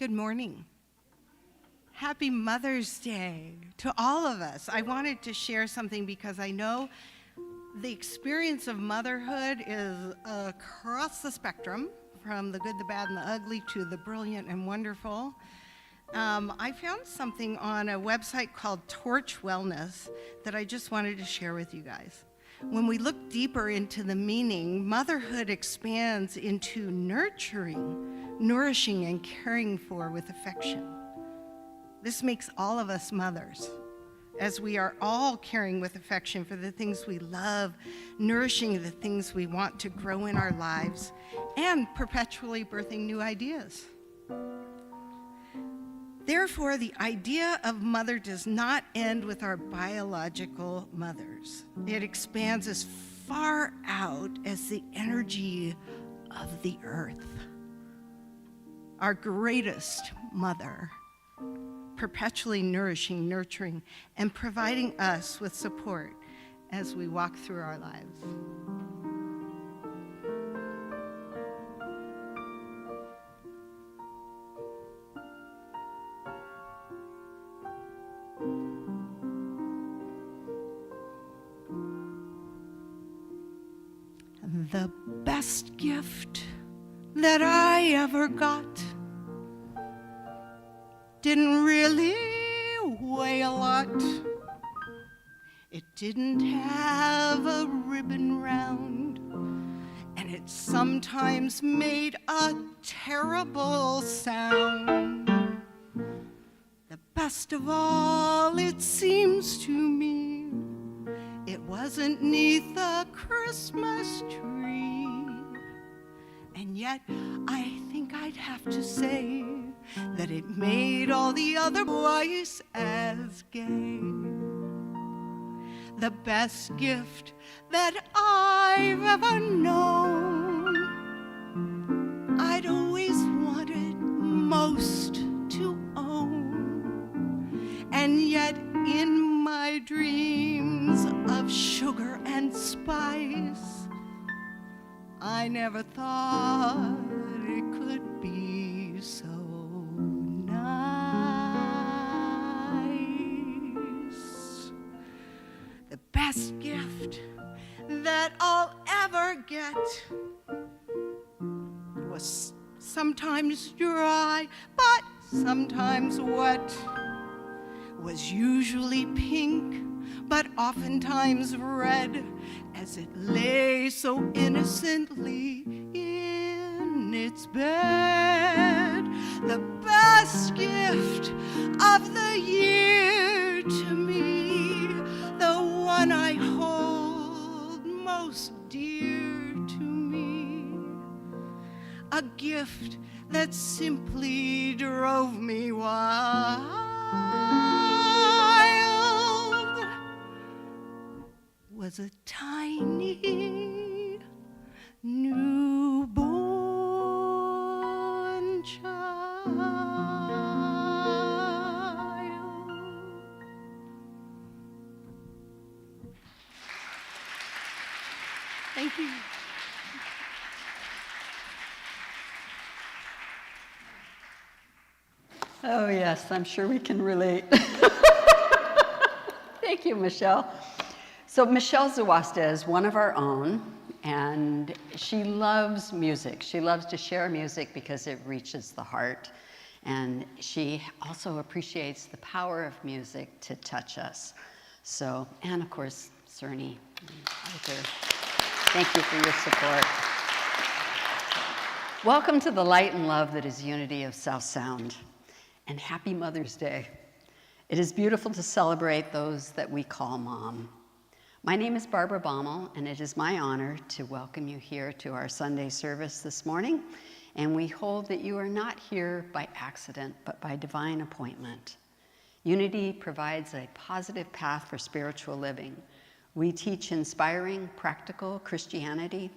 Good morning. Happy Mother's Day to all of us. I wanted to share something because I know the experience of motherhood is across the spectrum, from the good, the bad, and the ugly to the brilliant and wonderful. I found something on a website called Torch Wellness that I just wanted to share with you guys. When we look deeper into the meaning, motherhood expands into nurturing, nourishing, and caring for with affection. This makes all of us mothers, as we are all caring with affection for the things we love, nourishing the things we want to grow in our lives, and perpetually birthing new ideas. Therefore, the idea of mother does not end with our biological mothers. It expands as far out as the energy of the earth. Our greatest mother, perpetually nourishing, nurturing, and providing us with support as we walk through our lives. The best gift that I ever got didn't really weigh a lot. It didn't have a ribbon round, and it sometimes made a terrible sound. The best of all, it seems to me, it wasn't 'neath a Christmas tree. And yet, I think I'd have to say that it made all the other boys as gay. The best gift that I've ever known, I'd always wanted most to own. And yet in my dreams of sugar and spice, I never thought it could be so nice. The best gift that I'll ever get was sometimes dry, but sometimes wet, was usually pink, but oftentimes red, as it lay so innocently in its bed. The best gift of the year to me, the one I hold most dear to me, a gift that simply drove me wild, was a tiny newborn child. Thank you. Oh, yes, I'm sure we can relate. Thank you, Michelle. So Michelle Zawasta is one of our own, and she loves music. She loves to share music because it reaches the heart. And she also appreciates the power of music to touch us. So, and of course, Cerny, thank you for your support. Welcome to the light and love that is unity of South Sound, and happy Mother's Day. It is beautiful to celebrate those that we call mom. My name is Barbara Baumel, and it is my honor to welcome you here to our Sunday service this morning. And we hold that you are not here by accident, but by divine appointment. Unity provides a positive path for spiritual living. We teach inspiring, practical Christianity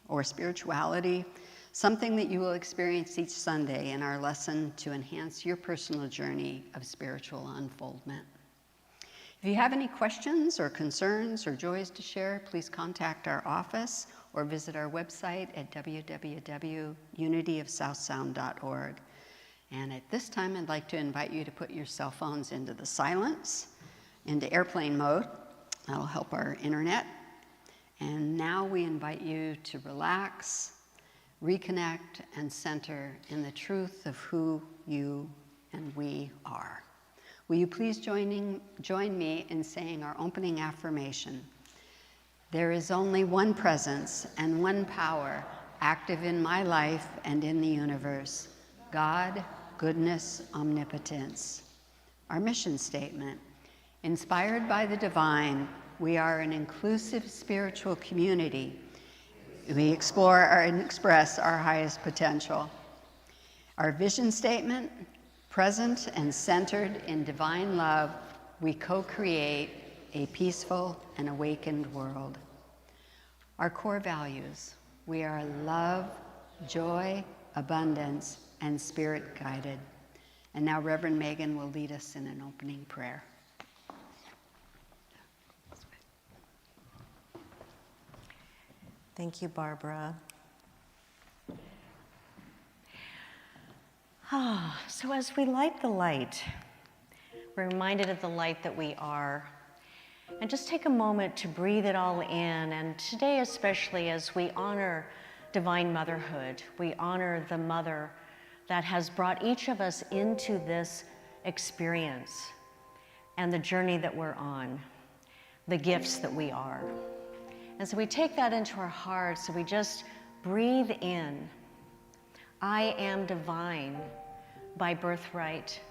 or spirituality, something that you will experience each Sunday in our lesson to enhance your personal journey of spiritual unfoldment. If you have any questions or concerns or joys to share, please contact our office or visit our website at www.unityofsouthsound.org. And at this time, I'd like to invite you to put your cell phones into the silence, into airplane mode. That'll help our internet. And now we invite you to relax, reconnect, and center in the truth of who you and we are. Will you please join me in saying our opening affirmation? There is only one presence and one power active in my life and in the universe: God, goodness, omnipotence. Our mission statement: inspired by the divine, we are an inclusive spiritual community. We explore and express our highest potential. Our vision statement: present and centered in divine love, we co-create a peaceful and awakened world. Our core values: we are love, joy, abundance, and spirit guided. And now Reverend Megan will lead us in an opening prayer. Thank you, Barbara. So as we light the light, we're reminded of the light that we are. And just take a moment to breathe it all in. And today especially, as we honor divine motherhood, we honor the mother that has brought each of us into this experience and the journey that we're on, the gifts that we are. And so we take that into our hearts, so we just breathe in. I am divine by birthright,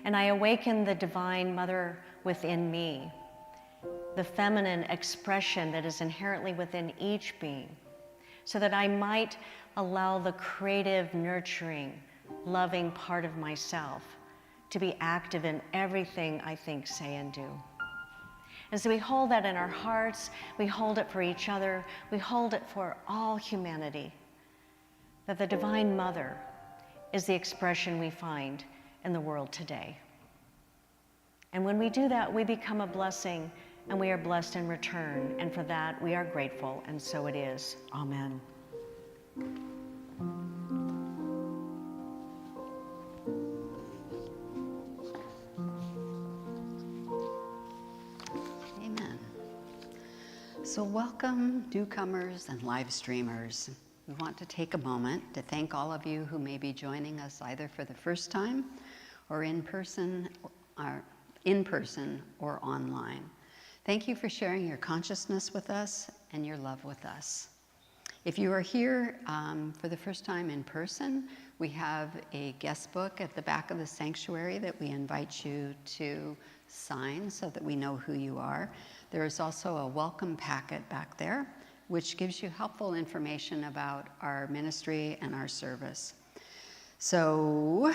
and I awaken the divine mother within me, the feminine expression that is inherently within each being, so that I might allow the creative, nurturing, loving part of myself to be active in everything I think, say, and do. And so we hold that in our hearts, we hold it for each other, we hold it for all humanity, that the Divine Mother is the expression we find in the world today. And when we do that, we become a blessing, and we are blessed in return, and for that we are grateful, and so it is. Amen. Amen. So welcome, newcomers and live streamers. We want to take a moment to thank all of you who may be joining us either for the first time or in person or online. Thank you for sharing your consciousness with us and your love with us. If you are here for the first time in person, we have a guest book at the back of the sanctuary that we invite you to sign so that we know who you are. There is also a welcome packet back there, which gives you helpful information about our ministry and our service. So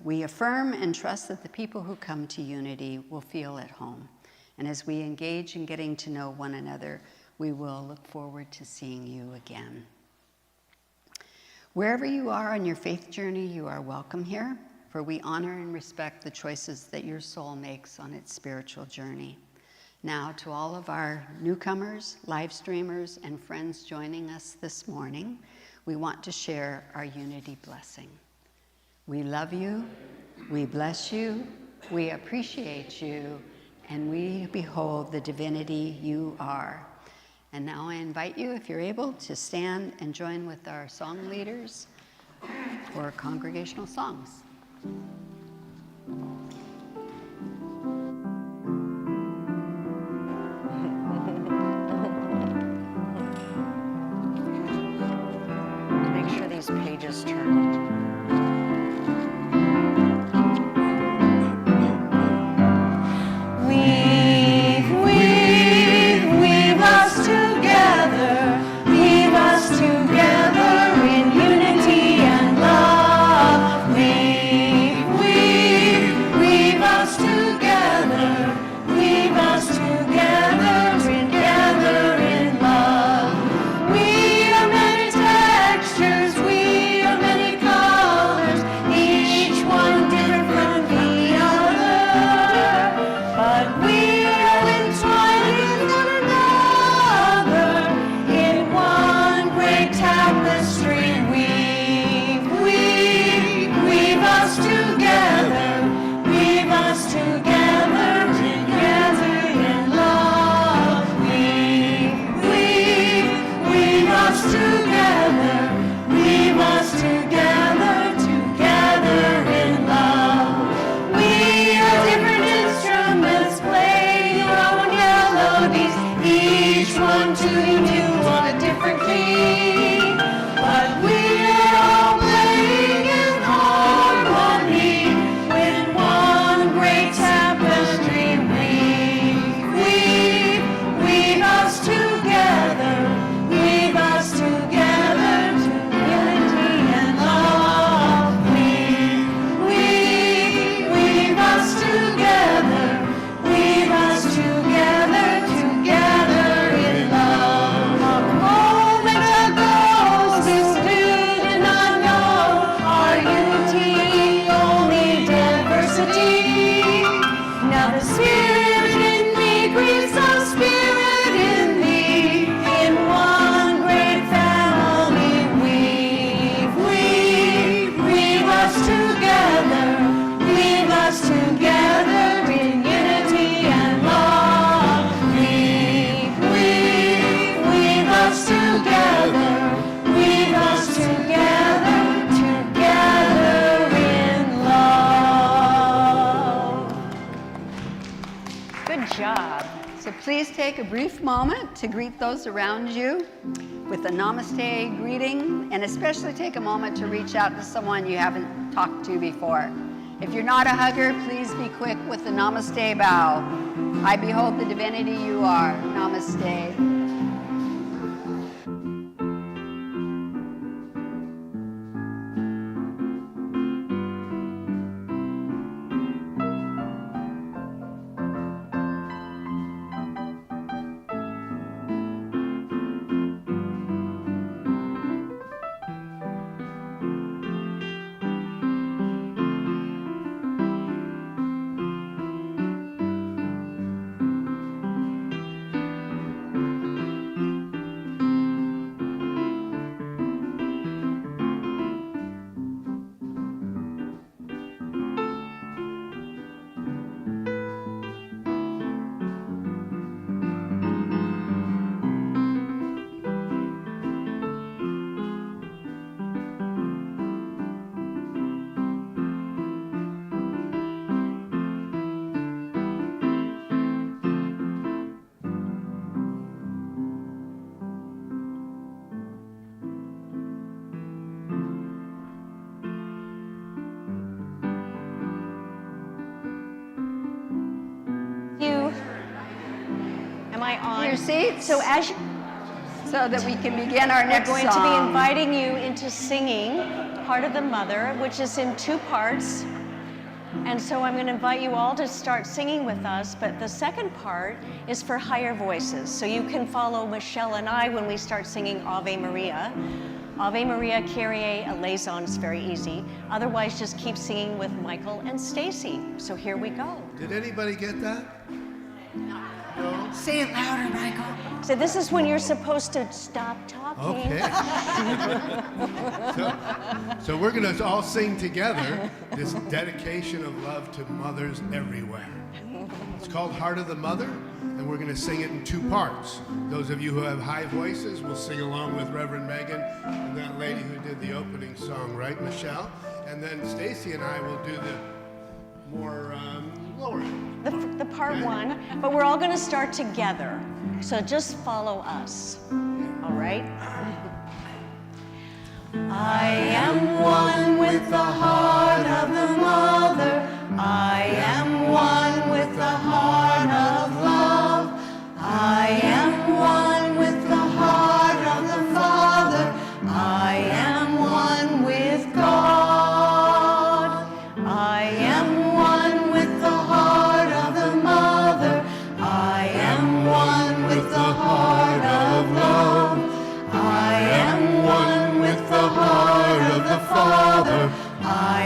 we affirm and trust that the people who come to Unity will feel at home. And as we engage in getting to know one another, we will look forward to seeing you again. Wherever you are on your faith journey, you are welcome here, for we honor and respect the choices that your soul makes on its spiritual journey. Now, to all of our newcomers, live streamers, and friends joining us this morning, we want to share our Unity blessing. We love you, we bless you, we appreciate you, and we behold the divinity you are. And now I invite you, if you're able, to stand and join with our song leaders for congregational songs. Make sure these pages turn. Weave us together, weave us together in unity and love. Weave us together, weave us together in love. We are many textures, we are many colors. So please take a brief moment to greet those around you with a namaste greeting, and especially take a moment to reach out to someone you haven't talked to before. If you're not a hugger, please be quick with the namaste bow. I behold the divinity you are. Namaste. Am I on? Your seats. So as you, so that we can begin our we're next going to be song. inviting you into singing Heart of the Mother, which is in 2 parts. And so I'm going to invite you all to start singing with us, but the second part is for higher voices. So you can follow Michelle and I when we start singing Ave Maria. Ave Maria, Kyrie eleison is very easy. Otherwise, just keep singing with Michael and Stacy. So here we go. Did anybody get that? No. Say it louder, Michael. So this is when you're supposed to stop talking. Okay. so we're going to all sing together this dedication of love to mothers everywhere. It's called Heart of the Mother, and we're going to sing it in 2 parts. Those of you who have high voices will sing along with Reverend Megan and that lady who did the opening song, right, Michelle? And then Stacy and I will do the more lower. The part 1, but we're all going to start together. So just follow us. All right? I am one with the heart of the mother. I am one with the heart of love. I am one with the heart of the Father. I am one with God. I am one with the heart of the mother. I am one with the heart of love. I am one with the heart of the Father. I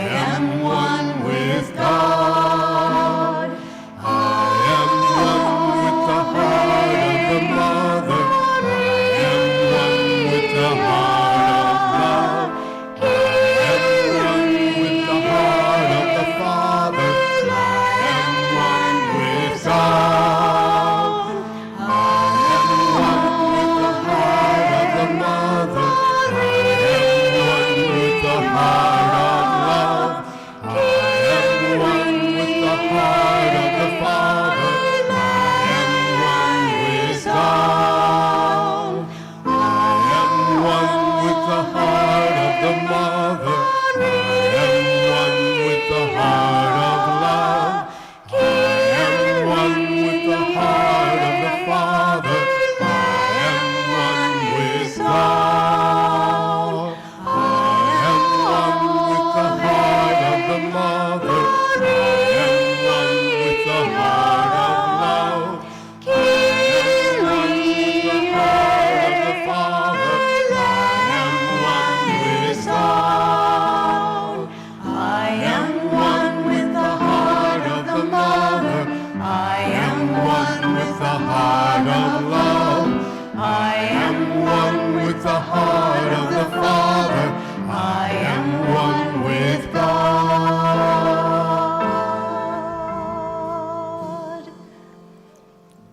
one with the heart of the Father. I am one with God.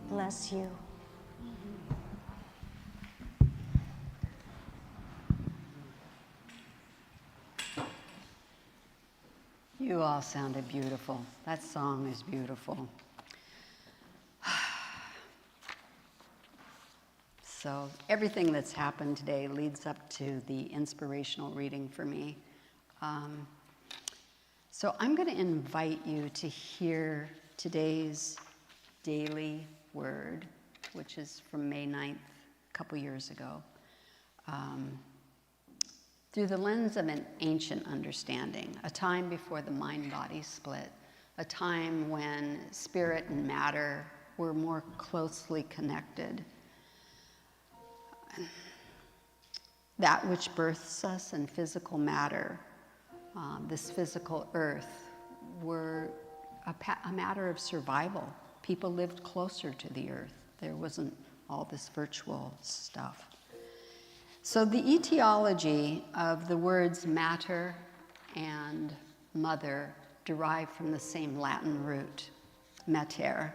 Bless you. You all sounded beautiful. That song is beautiful. So everything that's happened today leads up to the inspirational reading for me. So I'm going to invite you to hear today's daily word, which is from May 9th, a couple years ago, through the lens of an ancient understanding, a time before the mind-body split, a time when spirit and matter were more closely connected. That which births us and physical matter, this physical earth, were a matter of survival. People lived closer to the earth. There wasn't all this virtual stuff. So the etiology of the words matter and mother derive from the same Latin root, mater.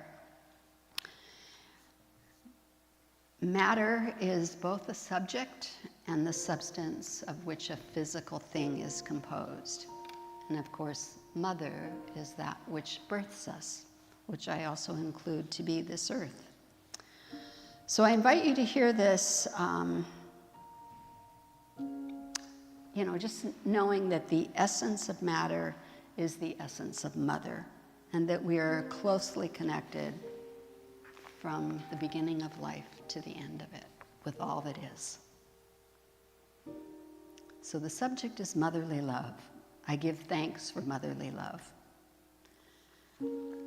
Matter is both the subject and the substance of which a physical thing is composed. And of course, mother is that which births us, which I also include to be this earth. So I invite you to hear this, just knowing that the essence of matter is the essence of mother, and that we are closely connected from the beginning of life to the end of it, with all that is. So the subject is motherly love. I give thanks for motherly love.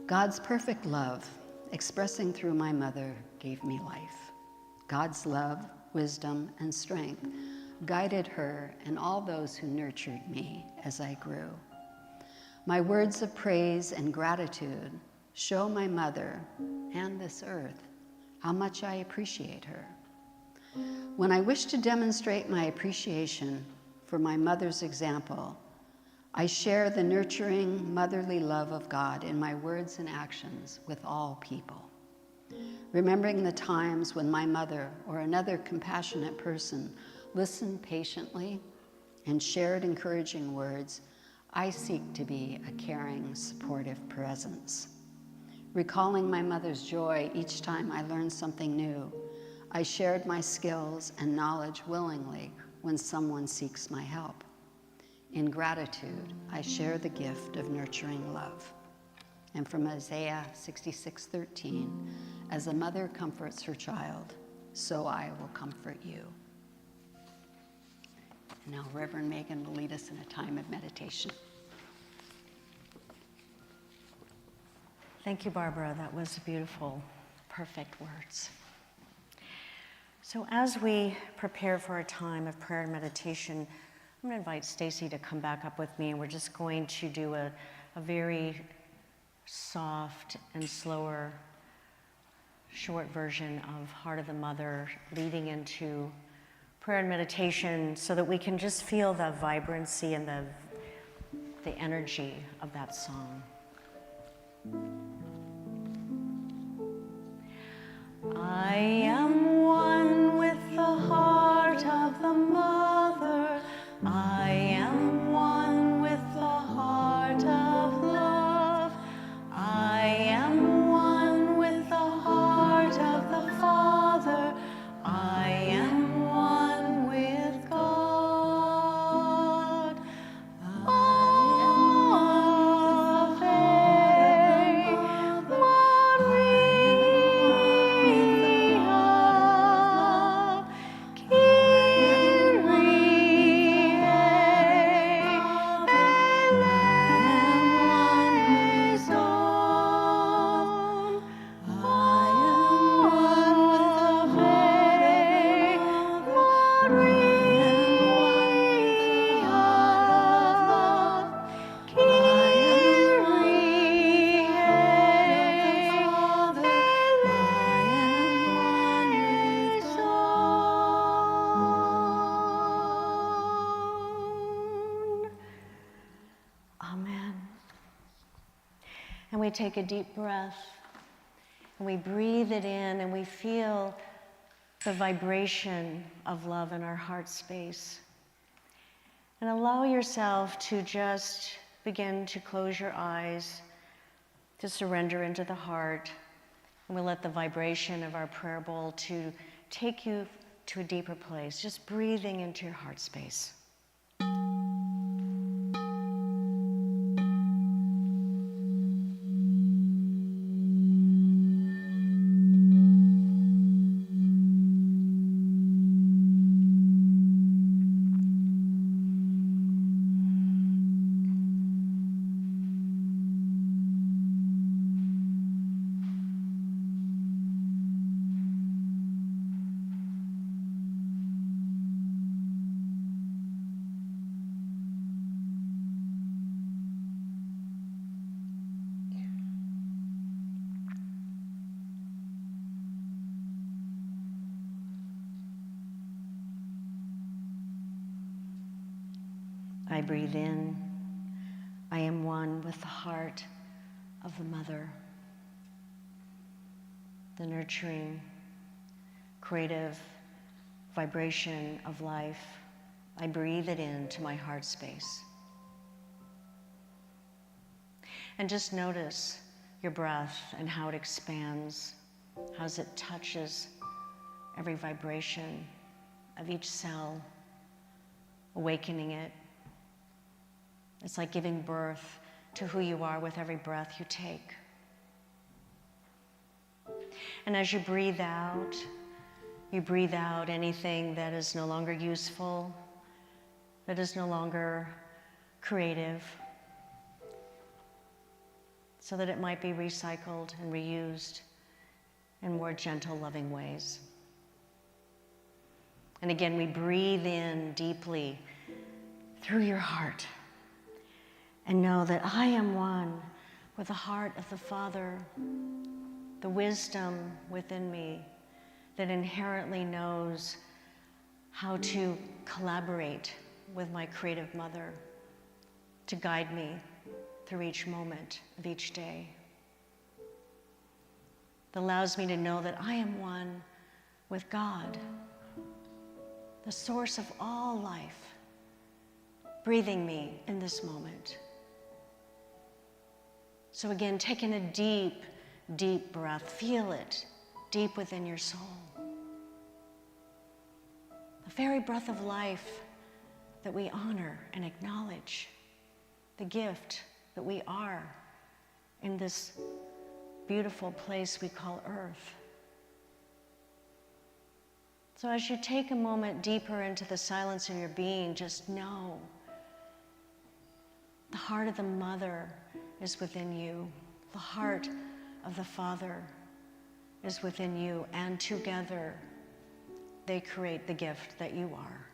God's perfect love, expressing through my mother, gave me life. God's love, wisdom, and strength guided her and all those who nurtured me as I grew. My words of praise and gratitude show my mother and this earth how much I appreciate her. When I wish to demonstrate my appreciation for my mother's example, I share the nurturing motherly love of God in my words and actions with all people. Remembering the times when my mother or another compassionate person listened patiently and shared encouraging words, I seek to be a caring, supportive presence. Recalling my mother's joy each time I learned something new, I shared my skills and knowledge willingly when someone seeks my help. In gratitude, I share the gift of nurturing love. And from Isaiah 66:13, as a mother comforts her child, so I will comfort you. And now Reverend Megan will lead us in a time of meditation. Thank you, Barbara. That was beautiful, perfect words. So as we prepare for a time of prayer and meditation, I'm going to invite Stacy to come back up with me, and we're just going to do a very soft and slower, short version of Heart of the Mother, leading into prayer and meditation so that we can just feel the vibrancy and the energy of that song. I am one with the heart of the mother. I am one with the heart of love. I am one with the heart of the Father. I am one with God. Ave Maria, Kyrie we take a deep breath and we breathe it in and we feel the vibration of love in our heart space. And allow yourself to just begin to close your eyes, to surrender into the heart. And we'll let the vibration of our prayer bowl to take you to a deeper place, just breathing into your heart space. I breathe in. I am one with the heart of the mother, the nurturing, creative vibration of life. I breathe it into my heart space. And just notice your breath and how it expands, how it touches every vibration of each cell, awakening it. It's like giving birth to who you are with every breath you take. And as you breathe out anything that is no longer useful, that is no longer creative, so that it might be recycled and reused in more gentle, loving ways. And again, we breathe in deeply through your heart and know that I am one with the heart of the Father, the wisdom within me that inherently knows how to collaborate with my creative mother to guide me through each moment of each day. That allows me to know that I am one with God, the source of all life, breathing me in this moment. So again, taking a deep, deep breath, feel it deep within your soul. The very breath of life that we honor and acknowledge, the gift that we are in this beautiful place we call Earth. So as you take a moment deeper into the silence of your being, just know the heart of the mother is within you. The heart of the Father is within you, and together they create the gift that you are.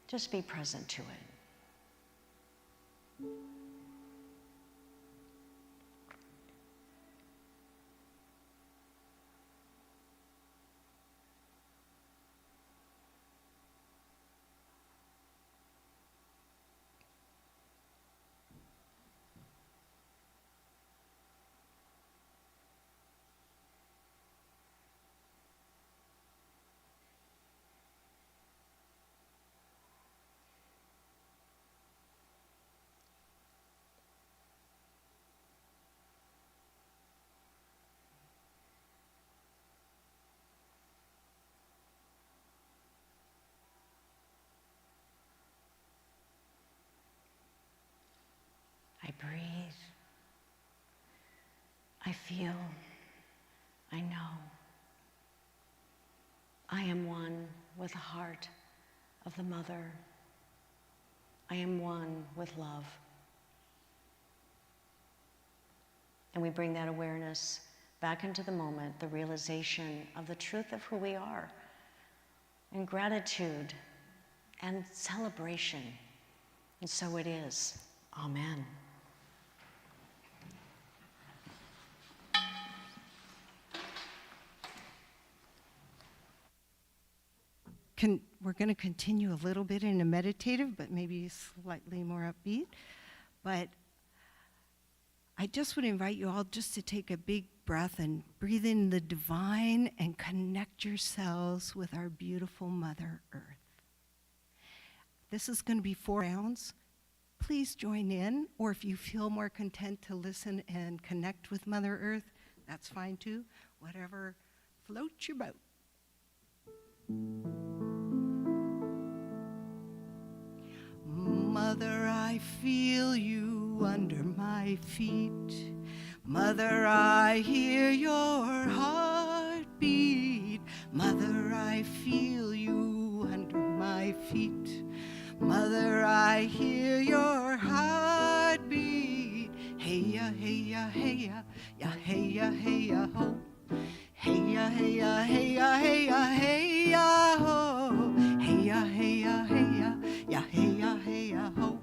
Just be present to it. I breathe, I feel, I know. I am one with the heart of the mother. I am one with love. And we bring that awareness back into the moment, the realization of the truth of who we are, and gratitude and celebration. And so it is. Amen. We're going to continue a little bit in a meditative, but maybe slightly more upbeat. But I just would invite you all just to take a big breath and breathe in the divine and connect yourselves with our beautiful Mother Earth. This is going to be 4 rounds. Please join in, or if you feel more content to listen and connect with Mother Earth, that's fine too. Whatever floats your boat. Mother, I feel you under my feet. Mother, I hear your heartbeat. Mother, I feel you under my feet. Mother, I hear your heartbeat. Hey ya, hey ya, hey ya, ya hey ya, hey ya, ho. Hey ya, hey ya, hey ya, hey ya, hey ya, ho. Hey ya, hey ya, hey ya, ya hey ya, hey ya, ho.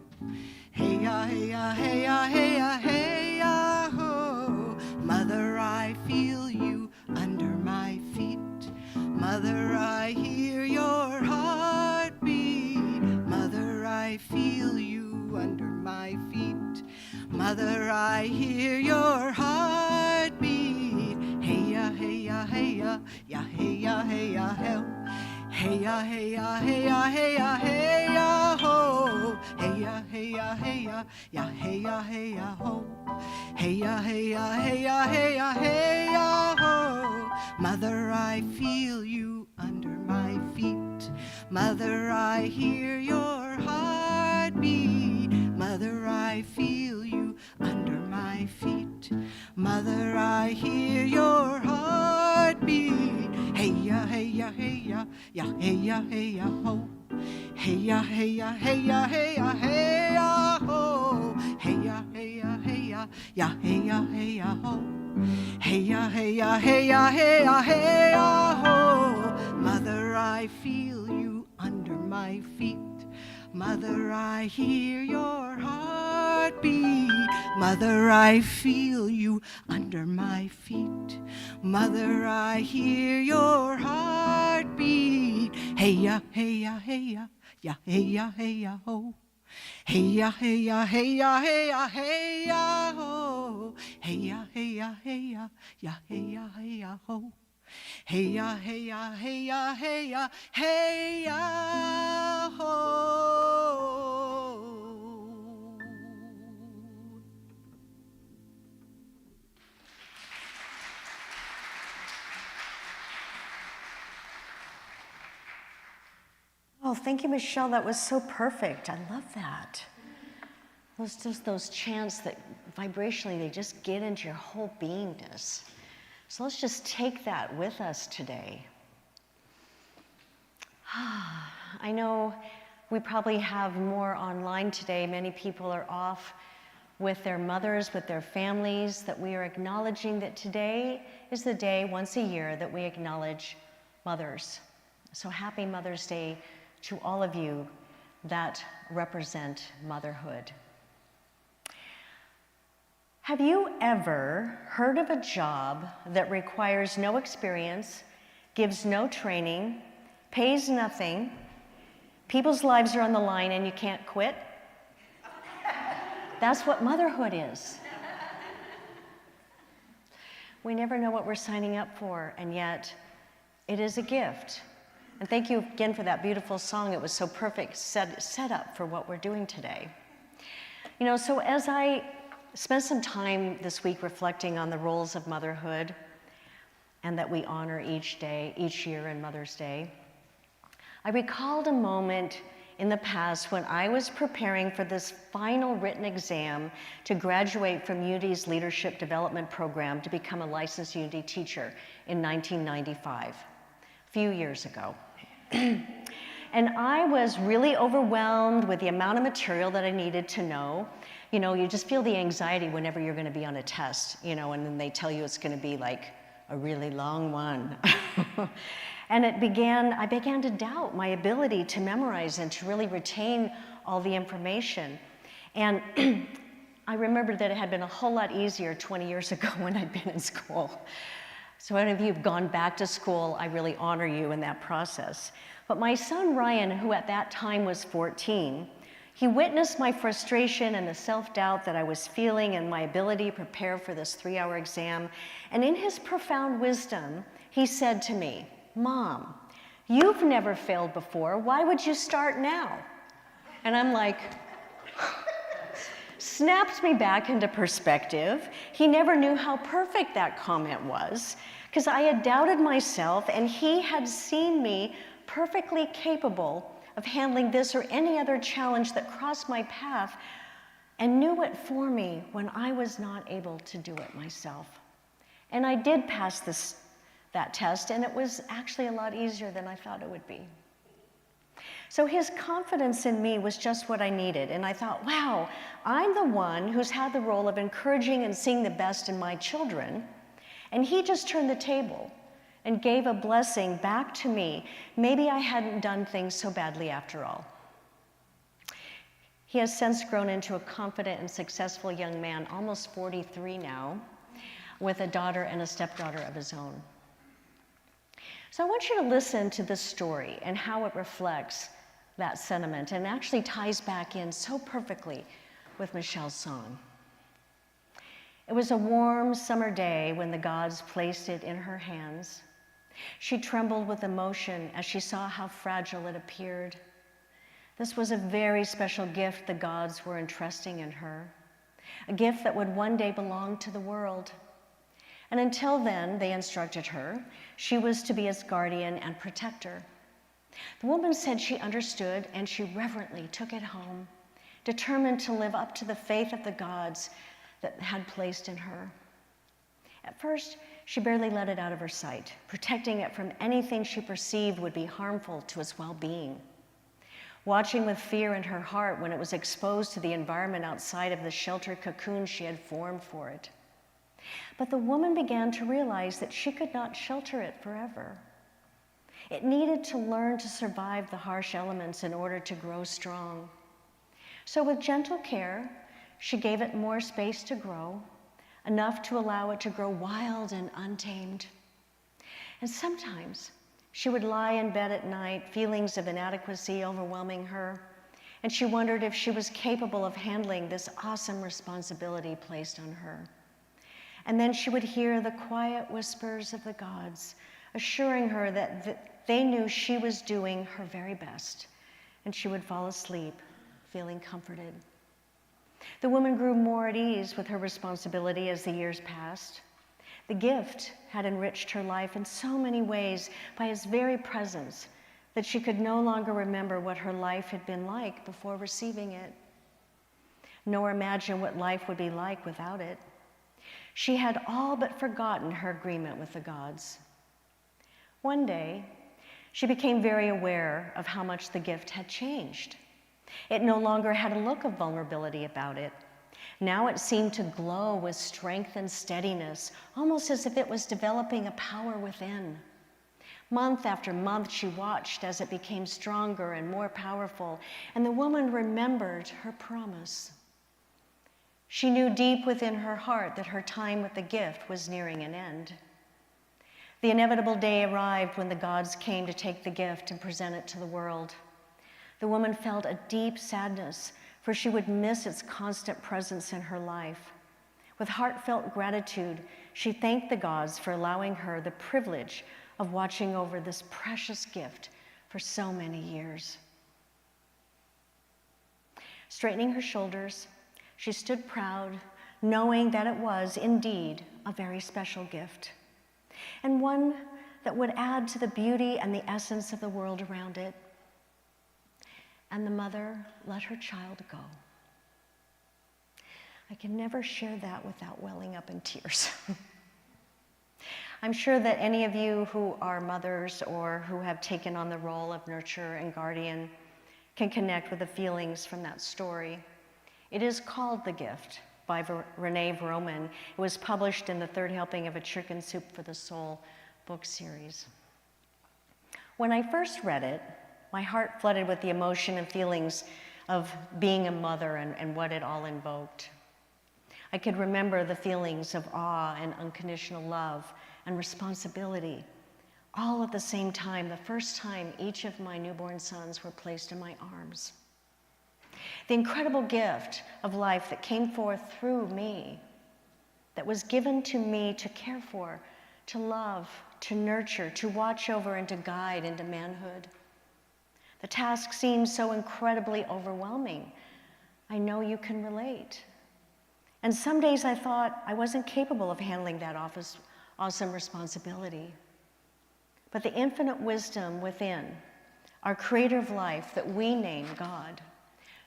Hey ya, hey ya, hey ya, hey ya, hey ya, ho. Mother, I feel you under my feet. Mother, I hear your heartbeat. Mother, I feel you under my feet. Mother, I hear your heartbeat. Hey ya, hey ya, hey ya, ya hey ya, hey ya, ho. Hey ya, hey ya, hey ya, hey ya, hey ya, ho. Hey ya, hey ya, hey ya, ya hey ya, hey ya, ho. Hey ya, hey ya, hey ya, hey ya, hey ya, ho. Mother, I feel you under my feet. Mother, I hear your heartbeat. Mother, I feel you under my feet. Mother, I hear your heartbeat. Hey ya, hey ya, hey ya, ya hey ya, hey ya, ho. Hey ya, hey ya, hey ya, hey ya, hey ya, ho. Hey ya, hey ya, hey ya, ya hey ya, hey ya, ho. Hey ya, hey ya, hey ya, hey ya, hey ya, ho. Mother, I feel you under my feet. Mother, I hear your heartbeat. Mother, I feel you under my feet. Mother, I hear your heartbeat. Hey ya, hey ya, hey ya, ya hey ya, hey ya, ho. Hey ya, hey ya, hey ya, hey ya, hey ya, ho. Hey ya, hey ya, hey ya, ya hey ya, hey ya, ho. Hey ya, hey ya, hey ya, hey ya, hey ya, ho. Oh, thank you, Michelle. That was so perfect. I love that. Those chants that vibrationally, they just get into your whole beingness. So let's just take that with us today. I know we probably have more online today. Many people are off with their mothers, with their families, that we are acknowledging that today is the day once a year that we acknowledge mothers. So happy Mother's Day to all of you that represent motherhood. Have you ever heard of a job that requires no experience, gives no training, pays nothing, people's lives are on the line and you can't quit? That's what motherhood is. We never know what we're signing up for, and yet it is a gift. And thank you again for that beautiful song. It was so perfect set up for what we're doing today. You know, so as I spent some time this week reflecting on the roles of motherhood and that we honor each year in Mother's Day, I recalled a moment in the past when I was preparing for this final written exam to graduate from Unity's Leadership Development Program to become a licensed Unity teacher in 1995, a few years ago. And I was really overwhelmed with the amount of material that I needed to know. You know, you just feel the anxiety whenever you're going to be on a test, you know, and then they tell you it's going to be like a really long one. And I began to doubt my ability to memorize and to really retain all the information. And I remembered that it had been a whole lot easier 20 years ago when I'd been in school. So any of you who've gone back to school, I really honor you in that process. But my son Ryan, who at that time was 14, He witnessed my frustration and the self-doubt that I was feeling and my ability to prepare for this 3-hour exam. And in his profound wisdom, he said to me, "Mom, you've never failed before. Why would you start now?" And I'm like, snapped me back into perspective. He never knew how perfect that comment was, because I had doubted myself and he had seen me perfectly capable of handling this or any other challenge that crossed my path, and knew it for me when I was not able to do it myself. And I did pass that test, and it was actually a lot easier than I thought it would be. So his confidence in me was just what I needed, and I thought, wow, I'm the one who's had the role of encouraging and seeing the best in my children, and he just turned the table and gave a blessing back to me. Maybe I hadn't done things so badly after all. He has since grown into a confident and successful young man, almost 43 now, with a daughter and a stepdaughter of his own. So I want you to listen to this story and how it reflects that sentiment and actually ties back in so perfectly with Michelle's song. It was a warm summer day when the gods placed it in her hands. She trembled with emotion as she saw how fragile it appeared. This was a very special gift the gods were entrusting in her, a gift that would one day belong to the world. And until then, they instructed her, she was to be its guardian and protector. The woman said she understood, and she reverently took it home, determined to live up to the faith of the gods that had placed in her. At first, she barely let it out of her sight, protecting it from anything she perceived would be harmful to its well-being. Watching with fear in her heart when it was exposed to the environment outside of the sheltered cocoon she had formed for it. But the woman began to realize that she could not shelter it forever. It needed to learn to survive the harsh elements in order to grow strong. So with gentle care, she gave it more space to grow, enough to allow it to grow wild and untamed. And sometimes she would lie in bed at night, feelings of inadequacy overwhelming her, and she wondered if she was capable of handling this awesome responsibility placed on her. And then she would hear the quiet whispers of the gods, assuring her that they knew she was doing her very best, and she would fall asleep, feeling comforted. The woman grew more at ease with her responsibility as the years passed. The gift had enriched her life in so many ways by its very presence that she could no longer remember what her life had been like before receiving it, nor imagine what life would be like without it. She had all but forgotten her agreement with the gods. One day, she became very aware of how much the gift had changed. It no longer had a look of vulnerability about it. Now it seemed to glow with strength and steadiness, almost as if it was developing a power within. Month after month, she watched as it became stronger and more powerful, and the woman remembered her promise. She knew deep within her heart that her time with the gift was nearing an end. The inevitable day arrived when the gods came to take the gift and present it to the world. The woman felt a deep sadness, for she would miss its constant presence in her life. With heartfelt gratitude, she thanked the gods for allowing her the privilege of watching over this precious gift for so many years. Straightening her shoulders, she stood proud, knowing that it was indeed a very special gift, and one that would add to the beauty and the essence of the world around it. And the mother let her child go. I can never share that without welling up in tears. I'm sure that any of you who are mothers or who have taken on the role of nurturer and guardian can connect with the feelings from that story. It is called The Gift by Renee Vroman. It was published in the third helping of A Chicken Soup for the Soul book series. When I first read it, my heart flooded with the emotion and feelings of being a mother and what it all invoked. I could remember the feelings of awe and unconditional love and responsibility, all at the same time, the first time each of my newborn sons were placed in my arms. The incredible gift of life that came forth through me, that was given to me to care for, to love, to nurture, to watch over, and to guide into manhood. The task seems so incredibly overwhelming. I know you can relate. And some days I thought I wasn't capable of handling that awesome responsibility. But the infinite wisdom within, our creator of life that we name God,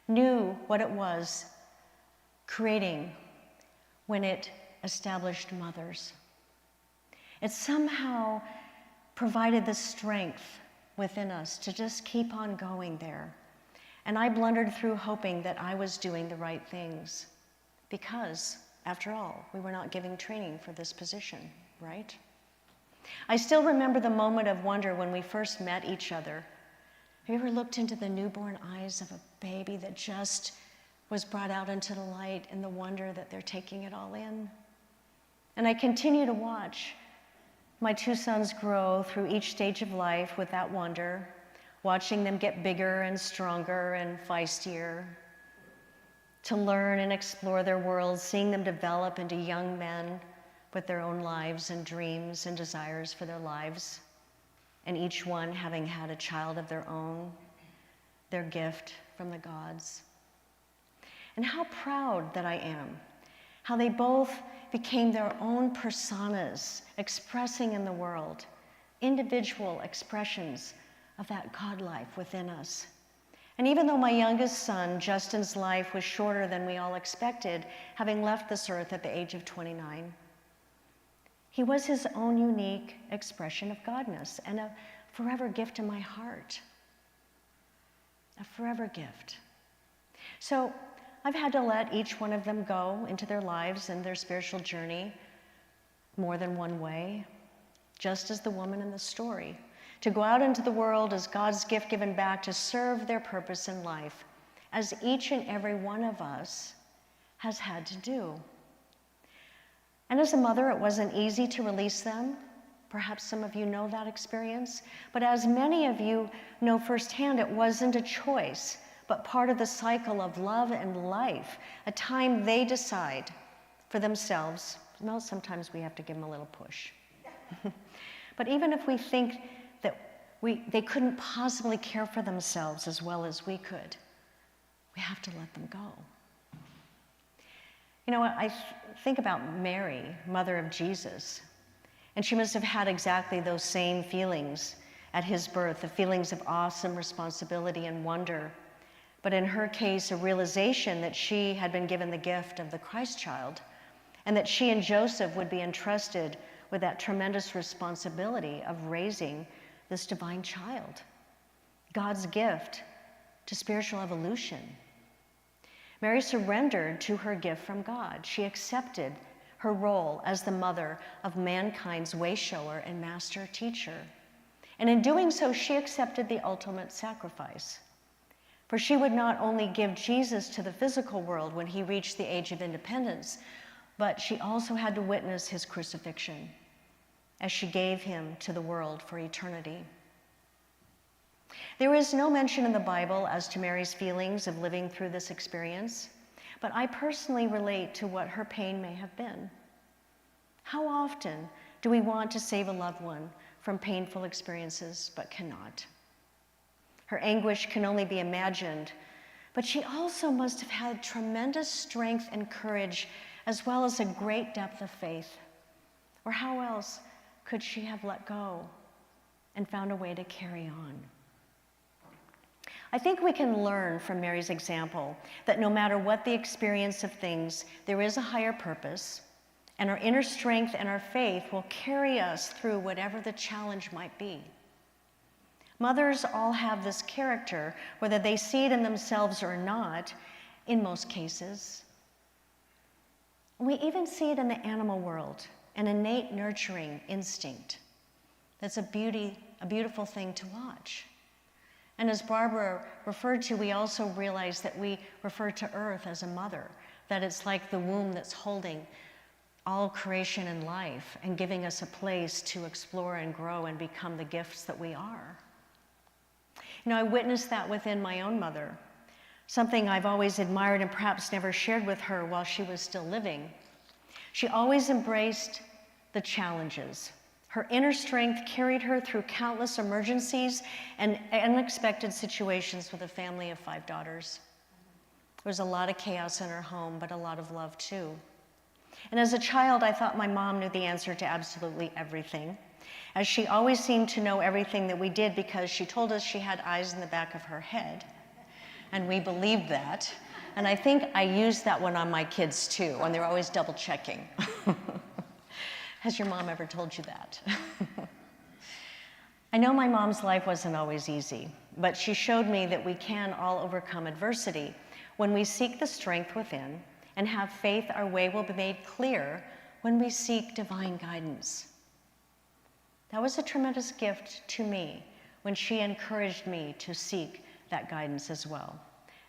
knew what it was creating when it established mothers. It somehow provided the strength within us to just keep on going there. And I blundered through hoping that I was doing the right things because, after all, we were not giving training for this position, right? I still remember the moment of wonder when we first met each other. Have you ever looked into the newborn eyes of a baby that just was brought out into the light and the wonder that they're taking it all in? And I continue to watch my two sons grow through each stage of life with that wonder, watching them get bigger and stronger and feistier, to learn and explore their worlds, seeing them develop into young men with their own lives and dreams and desires for their lives, and each one having had a child of their own, their gift from the gods. And how proud that I am, how they both became their own personas, expressing in the world individual expressions of that God life within us. And even though my youngest son, Justin's life was shorter than we all expected, having left this earth at the age of 29, he was his own unique expression of Godness and a forever gift in my heart. A forever gift. So I've had to let each one of them go into their lives and their spiritual journey more than one way, just as the woman in the story, to go out into the world as God's gift given back to serve their purpose in life, as each and every one of us has had to do. And as a mother, it wasn't easy to release them. Perhaps some of you know that experience. But as many of you know firsthand, it wasn't a choice, but part of the cycle of love and life, a time they decide for themselves. Well, sometimes we have to give them a little push. But even if we think that they couldn't possibly care for themselves as well as we could, we have to let them go. You know, I think about Mary, mother of Jesus, and she must have had exactly those same feelings at his birth, the feelings of awesome responsibility and wonder. But in her case, a realization that she had been given the gift of the Christ child, and that she and Joseph would be entrusted with that tremendous responsibility of raising this divine child, God's gift to spiritual evolution. Mary surrendered to her gift from God. She accepted her role as the mother of mankind's way-shower and master teacher. And in doing so, she accepted the ultimate sacrifice. For she would not only give Jesus to the physical world when he reached the age of independence, but she also had to witness his crucifixion as she gave him to the world for eternity. There is no mention in the Bible as to Mary's feelings of living through this experience, but I personally relate to what her pain may have been. How often do we want to save a loved one from painful experiences but cannot? Her anguish can only be imagined, but she also must have had tremendous strength and courage, as well as a great depth of faith. Or how else could she have let go and found a way to carry on? I think we can learn from Mary's example that no matter what the experience of things, there is a higher purpose, and our inner strength and our faith will carry us through whatever the challenge might be. Mothers all have this character, whether they see it in themselves or not, in most cases. We even see it in the animal world, an innate nurturing instinct. That's a beautiful thing to watch. And as Barbara referred to, we also realize that we refer to Earth as a mother, that it's like the womb that's holding all creation and life and giving us a place to explore and grow and become the gifts that we are. You know, I witnessed that within my own mother. something I've always admired and perhaps never shared with her while she was still living. She always embraced the challenges. Her inner strength carried her through countless emergencies and unexpected situations with a family of 5 daughters. There was a lot of chaos in her home, but a lot of love too. And as a child, I thought my mom knew the answer to absolutely everything, as she always seemed to know everything that we did because she told us she had eyes in the back of her head, and we believed that. And I think I used that one on my kids too, and they're always double checking. Has your mom ever told you that? I know my mom's life wasn't always easy, but she showed me that we can all overcome adversity when we seek the strength within and have faith our way will be made clear when we seek divine guidance. That was a tremendous gift to me when she encouraged me to seek that guidance as well,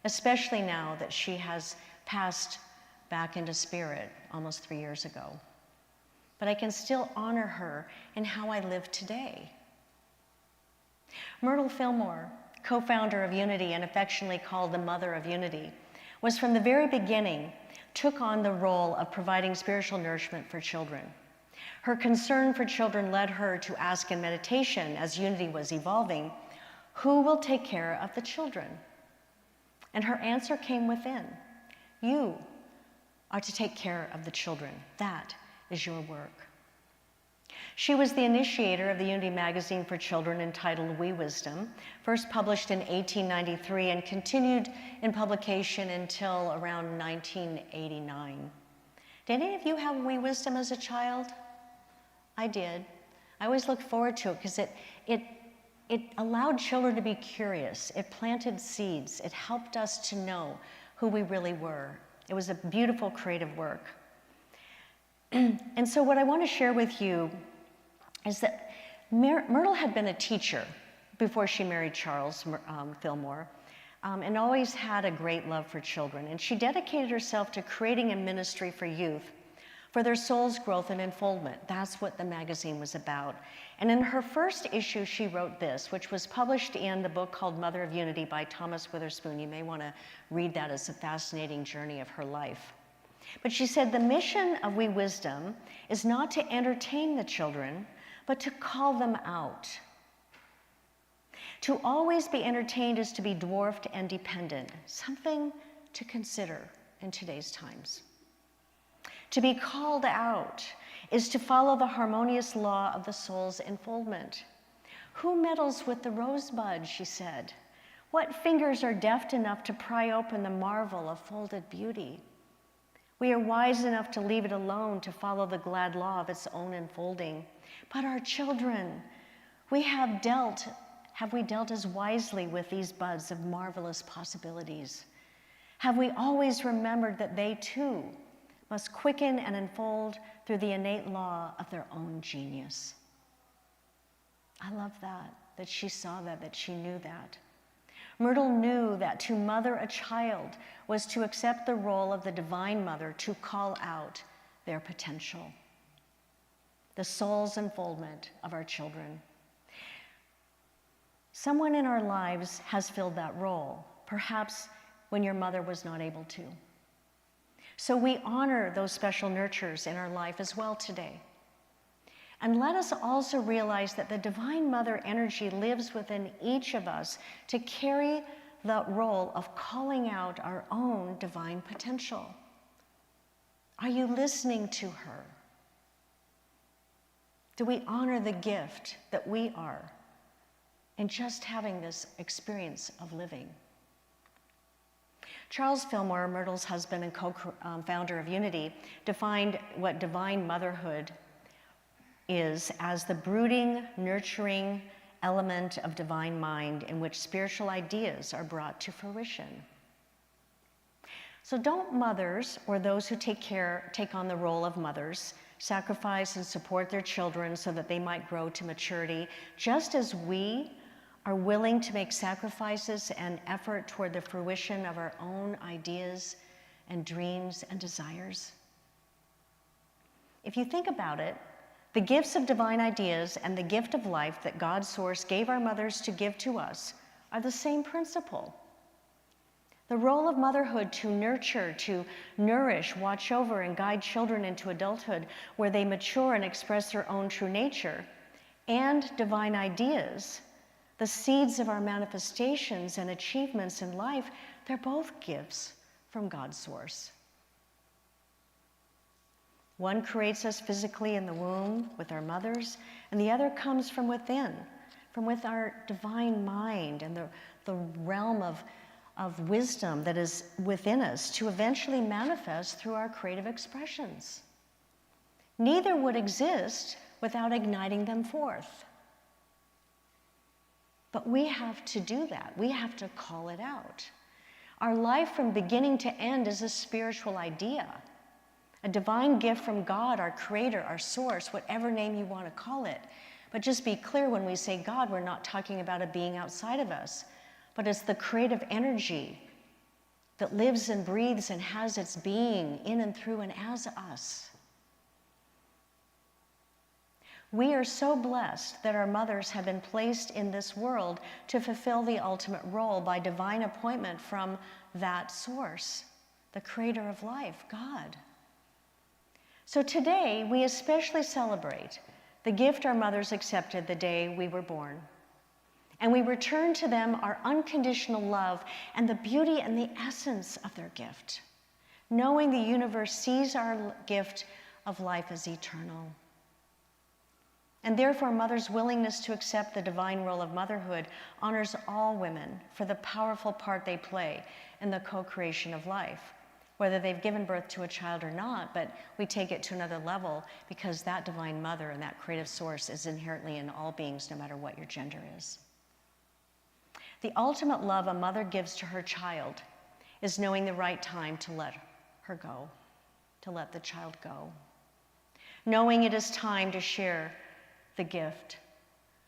especially now that she has passed back into spirit almost 3 years ago. But I can still honor her in how I live today. Myrtle Fillmore, co-founder of Unity and affectionately called the Mother of Unity, was from the very beginning took on the role of providing spiritual nourishment for children. Her concern for children led her to ask in meditation, as Unity was evolving, who will take care of the children? And her answer came within. You are to take care of the children. That is your work. She was the initiator of the Unity magazine for children entitled We Wisdom, first published in 1893 and continued in publication until around 1989. Did any of you have We Wisdom as a child? I did. I always looked forward to it because it allowed children to be curious. It planted seeds. It helped us to know who we really were. It was a beautiful creative work. And so what I want to share with you is that Myrtle had been a teacher before she married Charles Fillmore, and always had a great love for children. And she dedicated herself to creating a ministry for youth, for their soul's growth and unfoldment. That's what the magazine was about. And in her first issue, she wrote this, which was published in the book called Mother of Unity by Thomas Witherspoon. You may want to read that as a fascinating journey of her life. But she said, the mission of We Wisdom is not to entertain the children, but to call them out. To always be entertained is to be dwarfed and dependent, something to consider in today's times. To be called out is to follow the harmonious law of the soul's enfoldment. Who meddles with the rosebud, she said? What fingers are deft enough to pry open the marvel of folded beauty? We are wise enough to leave it alone to follow the glad law of its own enfolding. But our children, have we dealt as wisely with these buds of marvelous possibilities? Have we always remembered that they too must quicken and unfold through the innate law of their own genius? I love that she saw that she knew that. Myrtle knew that to mother a child was to accept the role of the divine mother to call out their potential, the soul's unfoldment of our children. Someone in our lives has filled that role, perhaps when your mother was not able to. So we honor those special nurturers in our life as well today. And let us also realize that the Divine Mother energy lives within each of us to carry the role of calling out our own divine potential. Are you listening to her? Do we honor the gift that we are in just having this experience of living? Charles Fillmore, Myrtle's husband and co-founder of Unity, defined what divine motherhood is as the brooding, nurturing element of divine mind in which spiritual ideas are brought to fruition. So don't mothers, or those who take on the role of mothers, sacrifice and support their children so that they might grow to maturity, just as we are willing to make sacrifices and effort toward the fruition of our own ideas and dreams and desires? If you think about it, the gifts of divine ideas and the gift of life that God's source gave our mothers to give to us are the same principle. The role of motherhood to nurture, to nourish, watch over, and guide children into adulthood where they mature and express their own true nature, and divine ideas, the seeds of our manifestations and achievements in life, they're both gifts from God's source. One creates us physically in the womb with our mothers, and the other comes from within, from with our divine mind and the realm of wisdom that is within us to eventually manifest through our creative expressions. Neither would exist without igniting them forth. But we have to do that. We have to call it out. Our life from beginning to end is a spiritual idea, a divine gift from God, our creator, our source, whatever name you want to call it. But just be clear, when we say God, we're not talking about a being outside of us, but it's the creative energy that lives and breathes and has its being in and through and as us. We are so blessed that our mothers have been placed in this world to fulfill the ultimate role by divine appointment from that source, the creator of life, God. So today, we especially celebrate the gift our mothers accepted the day we were born. And we return to them our unconditional love and the beauty and the essence of their gift, knowing the universe sees our gift of life as eternal. And therefore, mother's willingness to accept the divine role of motherhood honors all women for the powerful part they play in the co-creation of life, whether they've given birth to a child or not, but we take it to another level because that divine mother and that creative source is inherently in all beings, no matter what your gender is. The ultimate love a mother gives to her child is knowing the right time to let her go, to let the child go. Knowing it is time to share the gift,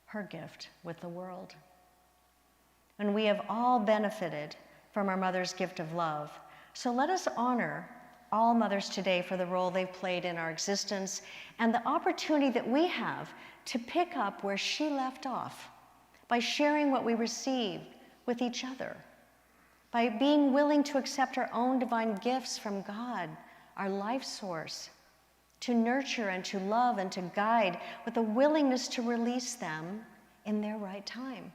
her gift, with the world. And we have all benefited from our mother's gift of love. So let us honor all mothers today for the role they've played in our existence and the opportunity that we have to pick up where she left off by sharing what we received with each other, by being willing to accept our own divine gifts from God, our life source, to nurture and to love and to guide with a willingness to release them in their right time.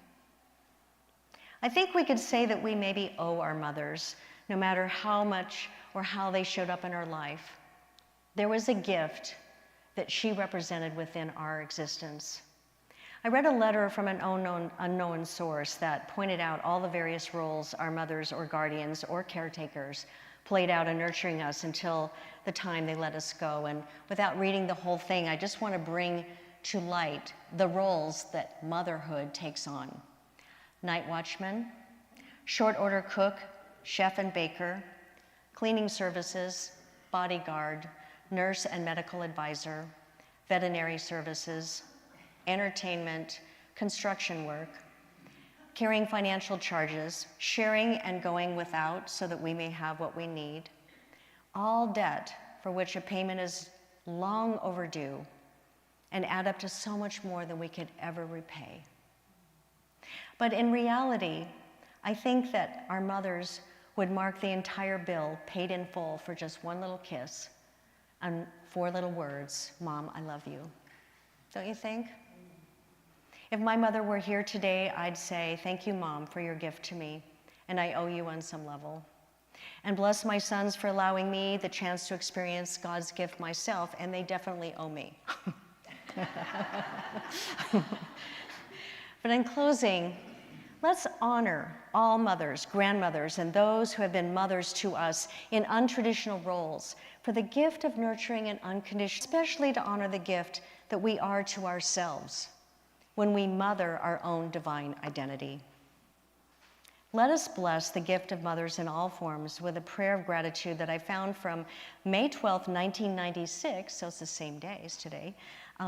I think we could say that we maybe owe our mothers, no matter how much or how they showed up in our life. There was a gift that she represented within our existence. I read a letter from an unknown source that pointed out all the various roles our mothers or guardians or caretakers played out in nurturing us until the time they let us go. And without reading the whole thing, I just want to bring to light the roles that motherhood takes on. Night watchman, short order cook, chef and baker, cleaning services, bodyguard, nurse and medical advisor, veterinary services, entertainment, construction work, carrying financial charges, sharing and going without so that we may have what we need, all debt for which a payment is long overdue and add up to so much more than we could ever repay. But in reality, I think that our mothers would mark the entire bill paid in full for just one little kiss and 4 little words, "Mom, I love you." Don't you think? If my mother were here today, I'd say, "Thank you, Mom, for your gift to me, and I owe you on some level. And bless my sons for allowing me the chance to experience God's gift myself, and they definitely owe me." But in closing, let's honor all mothers, grandmothers, and those who have been mothers to us in untraditional roles for the gift of nurturing and unconditional, especially to honor the gift that we are to ourselves when we mother our own divine identity. Let us bless the gift of mothers in all forms with a prayer of gratitude that I found from May 12th, 1996, so it's the same day as today,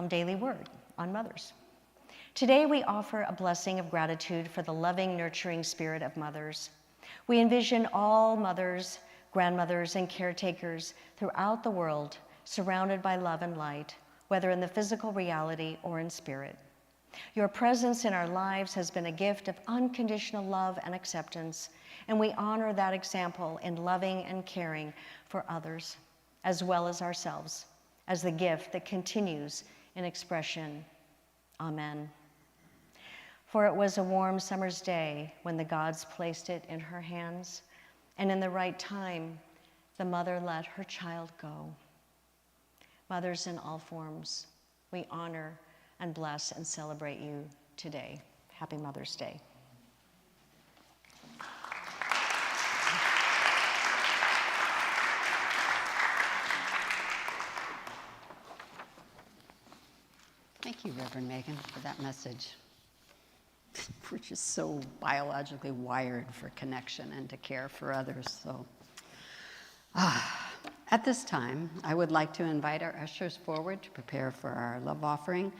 Daily Word on mothers. Today we offer a blessing of gratitude for the loving, nurturing spirit of mothers. We envision all mothers, grandmothers, and caretakers throughout the world surrounded by love and light, whether in the physical reality or in spirit. Your presence in our lives has been a gift of unconditional love and acceptance, and we honor that example in loving and caring for others, as well as ourselves, as the gift that continues in expression. Amen. For it was a warm summer's day when the gods placed it in her hands, and in the right time, the mother let her child go. Mothers in all forms, we honor and bless and celebrate you today. Happy Mother's Day. Thank you, Reverend Megan, for that message. We're just so biologically wired for connection and to care for others. So, at this time, I would like to invite our ushers forward to prepare for our love offering,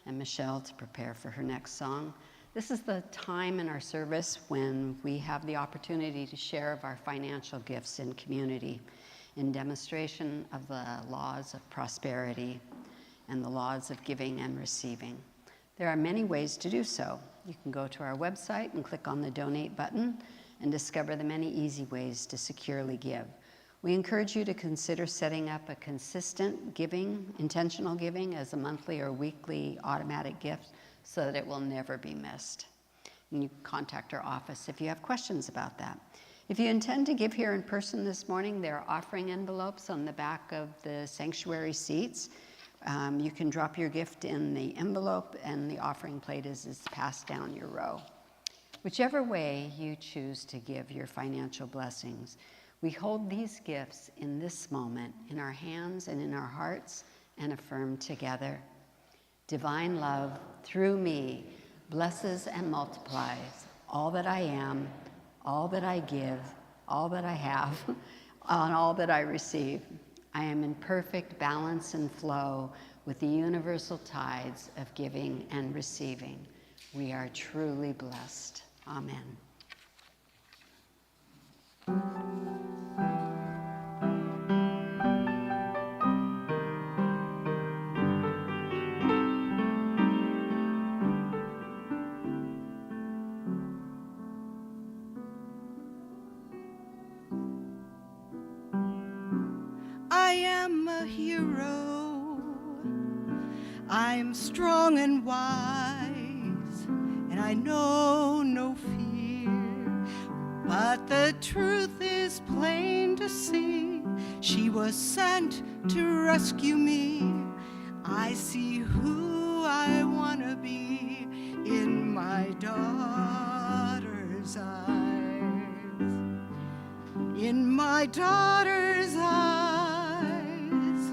and Michelle to prepare for her next song. This is the time in our service when we have the opportunity to share of our financial gifts in community in demonstration of the laws of prosperity and the laws of giving and receiving. There are many ways to do so. You can go to our website and click on the donate button and discover the many easy ways to securely give. We encourage you to consider setting up a consistent giving, intentional giving, as a monthly or weekly automatic gift so that it will never be missed. And you can contact our office if you have questions about that. If you intend to give here in person this morning, there are offering envelopes on the back of the sanctuary seats. You can drop your gift in the envelope, and the offering plate is passed down your row. Whichever way you choose to give your financial blessings, we hold these gifts in this moment in our hands and in our hearts and affirm together. Divine love, through me, blesses and multiplies all that I am, all that I give, all that I have, and all that I receive. I am in perfect balance and flow with the universal tides of giving and receiving. We are truly blessed. Amen. I am a hero. I'm strong and wise, and I know no fear. But the truth is plain to see. She was sent to rescue me. I see who I want to be in my daughter's eyes. In my daughter's eyes,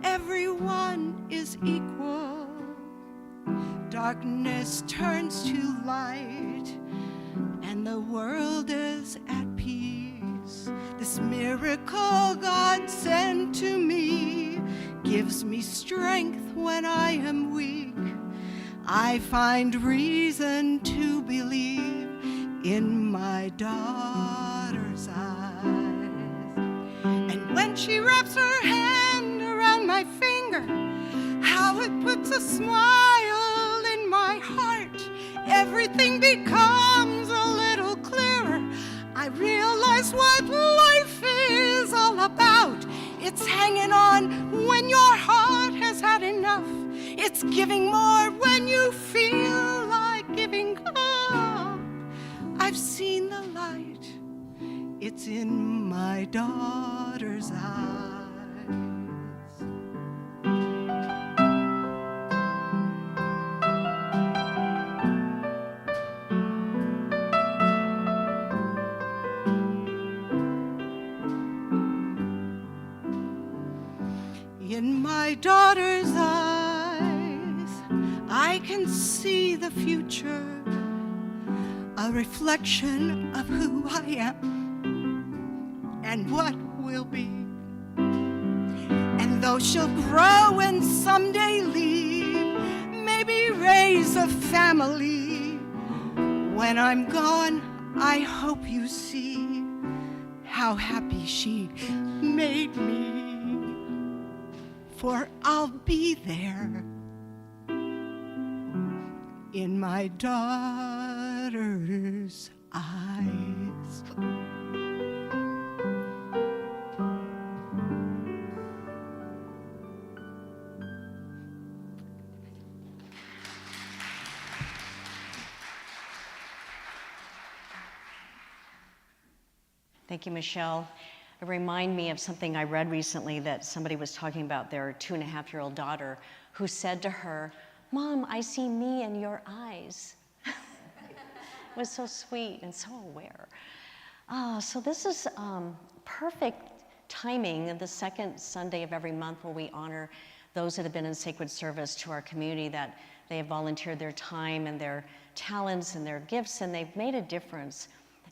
everyone is equal. Darkness turns to light, and the world is at peace. This miracle God sent to me gives me strength when I am weak. I find reason to believe in my daughter's eyes. And when she wraps her hand around my finger, how it puts a smile in my heart. Everything becomes a little clearer. I realize what life is all about. It's hanging on when your heart has had enough. It's giving more when you feel like giving up. I've seen the light. It's in my daughter's eyes. In my daughter's eyes, I can see the future, a reflection of who I am and what will be. And though she'll grow and someday leave, maybe raise a family, when I'm gone, I hope you see how happy she made me. For I'll be there in my daughter's eyes. Thank you, Michelle. It reminded me of something I read recently that somebody was talking about their 2.5-year-old daughter who said to her, "Mom, I see me in your eyes." It was so sweet and so aware. So this is perfect timing, the second Sunday of every month where we honor those that have been in sacred service to our community, that they have volunteered their time and their talents and their gifts, and they've made a difference.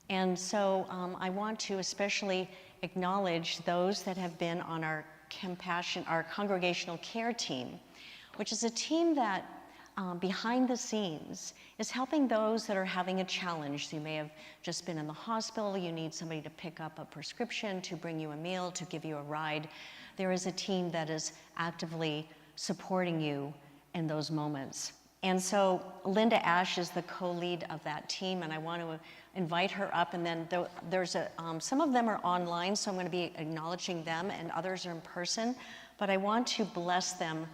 And so I want to especially acknowledge those that have been on our congregational care team, which is a team that behind the scenes is helping those that are having a challenge. You may have just been in the hospital, you need somebody to pick up a prescription, to bring you a meal, to give you a ride. There is a team that is actively supporting you in those moments. And so Linda Ash is the co-lead of that team, and I want to invite her up. And then there's some of them are online, so I'm going to be acknowledging them, and others are in person. But I want to bless them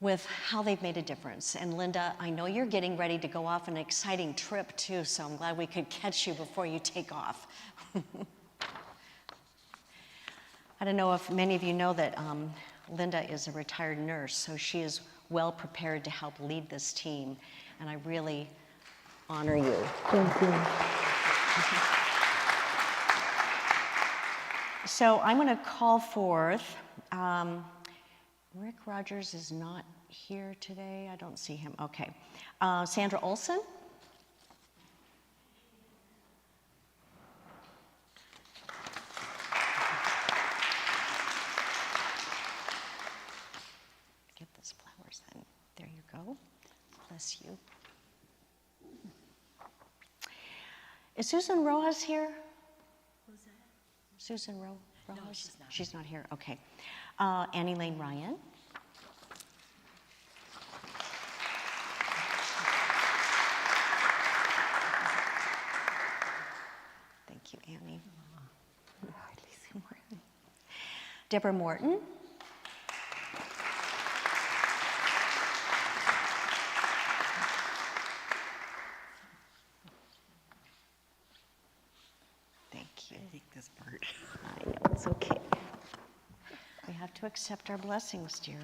with how they've made a difference. And Linda, I know you're getting ready to go off on an exciting trip too, so I'm glad we could catch you before you take off. I don't know if many of you know that Linda is a retired nurse, so she is well prepared to help lead this team, and I really honor you. Thank you. So I'm going to call forth, Rick Rogers is not here today. I don't see him. Okay. Sandra Olson. Get those flowers then. There you go. Bless you. Is Susan Rojas here? Who's that? Susan Rojas? No, she's not. She's not here. Okay. Annie Lane Ryan. Thank you, Annie. Deborah Morton. Thank you. I hate this part. I know, it's okay. We have to accept our blessings, dear.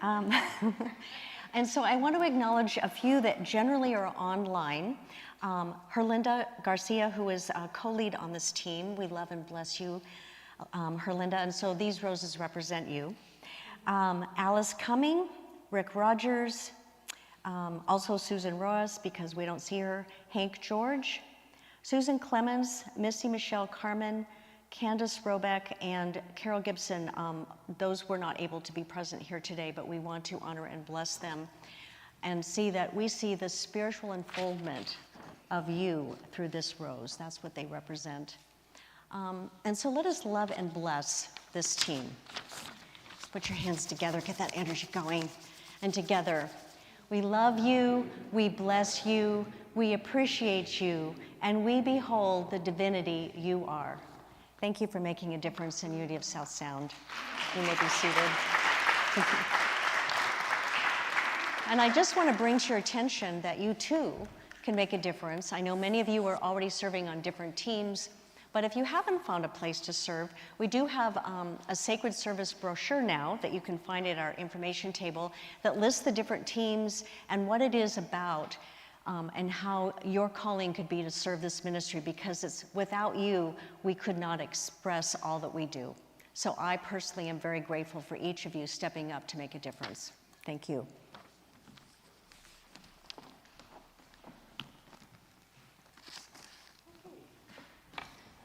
And so I want to acknowledge a few that generally are online. Herlinda Garcia, who is a co-lead on this team. We love and bless you, Herlinda. And so these roses represent you. Alice Cumming, Rick Rogers, also Susan Rojas, because we don't see her, Hank George, Susan Clemens, Missy Michelle Carmen, Candace Robeck, and Carol Gibson. Those were not able to be present here today, but we want to honor and bless them and see that we see the spiritual unfoldment of you through this rose. That's what they represent. And so let us love and bless this team. Put your hands together, get that energy going. And together, we love you, we bless you, we appreciate you, and we behold the divinity you are. Thank you for making a difference in Unity of South Sound. You may be seated. And I just want to bring to your attention that you too can make a difference. I know many of you are already serving on different teams, but if you haven't found a place to serve, we do have a sacred service brochure now that you can find at our information table that lists the different teams and what it is about. And how your calling could be to serve this ministry, because it's without you, we could not express all that we do. So I personally am very grateful for each of you stepping up to make a difference. Thank you.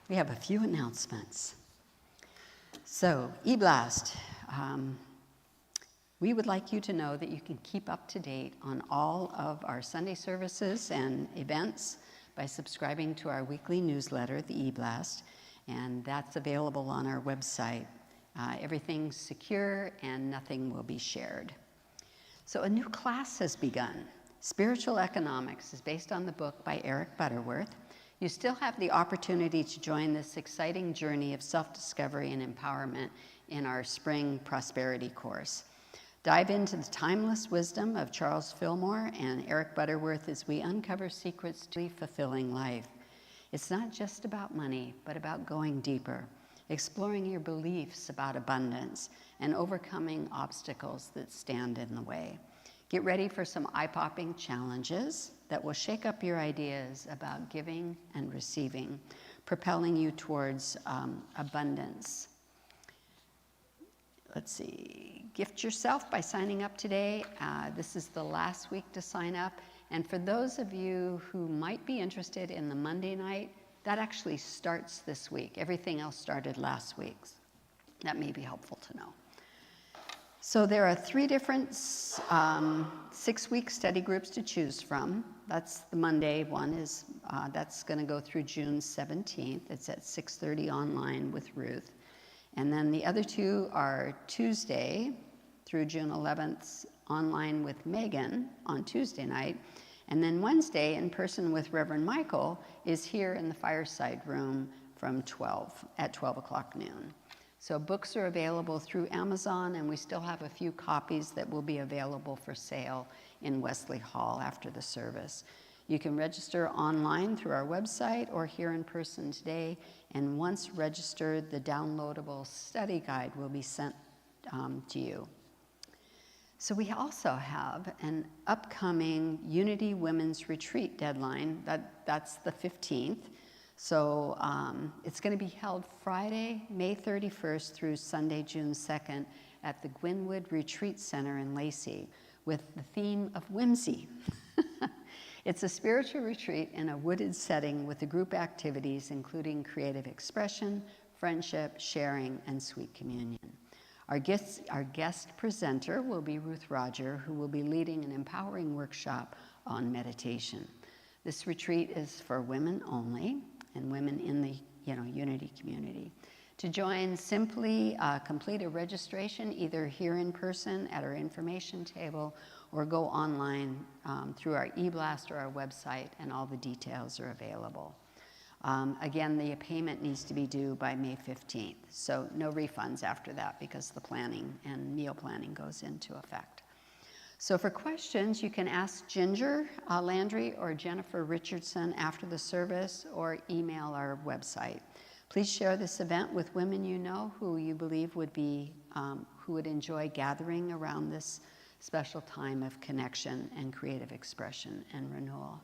We have a few announcements. So, eBlast. We would like you to know that you can keep up to date on all of our Sunday services and events by subscribing to our weekly newsletter, the eBlast, and that's available on our website. Everything's secure and nothing will be shared. So a new class has begun. Spiritual Economics is based on the book by Eric Butterworth. You still have the opportunity to join this exciting journey of self-discovery and empowerment in our spring prosperity course. Dive into the timeless wisdom of Charles Fillmore and Eric Butterworth as we uncover secrets to a fulfilling life. It's not just about money, but about going deeper, exploring your beliefs about abundance, and overcoming obstacles that stand in the way. Get ready for some eye-popping challenges that will shake up your ideas about giving and receiving, propelling you towards abundance. Let's see, gift yourself by signing up today. This is the last week to sign up. And for those of you who might be interested in the Monday night, that actually starts this week. Everything else started last week. That may be helpful to know. So there are 3 different 6-week study groups to choose from. That's the Monday one, that's going to go through June 17th. It's at 6:30 online with Ruth. And then the other 2 are Tuesday through June 11th online with Megan on Tuesday night. And then Wednesday in person with Reverend Michael is here in the fireside room from 12 o'clock noon. So books are available through Amazon, and we still have a few copies that will be available for sale in Wesley Hall after the service. You can register online through our website or here in person today, and once registered, the downloadable study guide will be sent to you. So we also have an upcoming Unity Women's Retreat deadline. That's the 15th. So it's going to be held Friday, May 31st through Sunday, June 2nd at the Gwynwood Retreat Center in Lacey with the theme of whimsy. It's a spiritual retreat in a wooded setting with the group activities including creative expression, friendship, sharing, and sweet communion. Our guest presenter will be Ruth Roger, who will be leading an empowering workshop on meditation. This retreat is for women only and women in the Unity community. To join, simply complete a registration either here in person at our information table or go online through our e-blast or our website, and all the details are available. Again, the payment needs to be due by May 15th, so no refunds after that because the planning and meal planning goes into effect. So for questions, you can ask Ginger Landry or Jennifer Richardson after the service or email our website. Please share this event with women you know who you believe would who would enjoy gathering around this special time of connection and creative expression and renewal.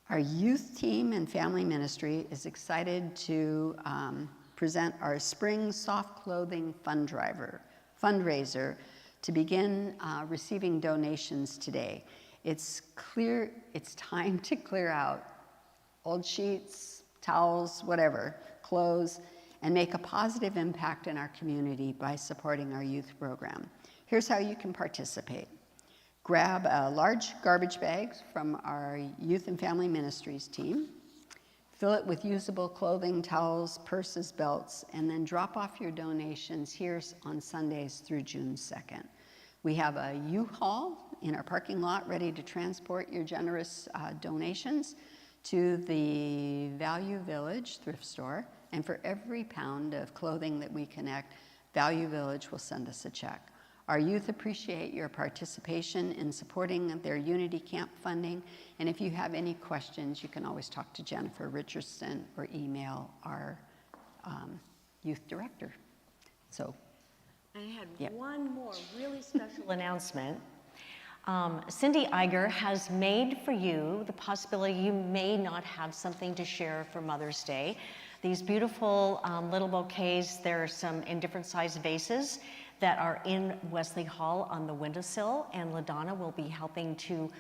Our youth team and family ministry is excited to present our spring soft clothing fundraiser to begin receiving donations today. It's time to clear out old sheets, towels, whatever, clothes, and make a positive impact in our community by supporting our youth program. Here's how you can participate. Grab a large garbage bag from our Youth and Family Ministries team, fill it with usable clothing, towels, purses, belts, and then drop off your donations here on Sundays through June 2nd. We have a U-Haul in our parking lot ready to transport your generous donations to the Value Village thrift store, and for every pound of clothing that we connect, Value Village will send us a check. Our youth appreciate your participation in supporting their Unity Camp funding, and if you have any questions, you can always talk to Jennifer Richardson or email our youth director. So, I had one more really special announcement. Cindy Iger has made for you the possibility you may not have something to share for Mother's Day. These beautiful little bouquets, there are some in different size vases that are in Wesley Hall on the windowsill, and LaDonna will be helping to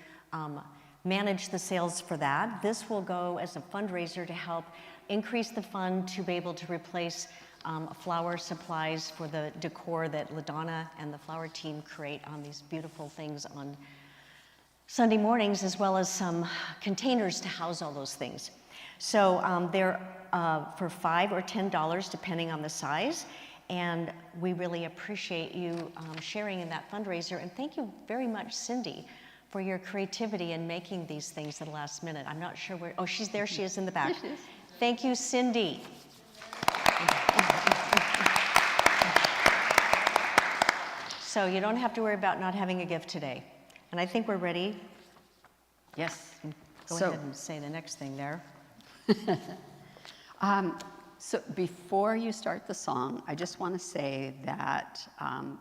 manage the sales for that. This will go as a fundraiser to help increase the fund to be able to replace flower supplies for the decor that LaDonna and the flower team create on these beautiful things on Sunday mornings, as well as some containers to house all those things. So they're for $5 or $10 depending on the size. And we really appreciate you sharing in that fundraiser. And thank you very much, Cindy, for your creativity in making these things at the last minute. I'm not sure where, oh, she's there, she is in the back. There she is. Thank you, Cindy. So you don't have to worry about not having a gift today. And I think we're ready. Yes. Go ahead and say the next thing there. So before you start the song, I just want to say that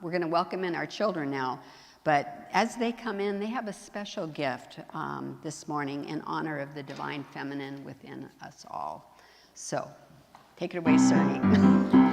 we're going to welcome in our children now. But as they come in, they have a special gift this morning in honor of the divine feminine within us all. So take it away, Cerny.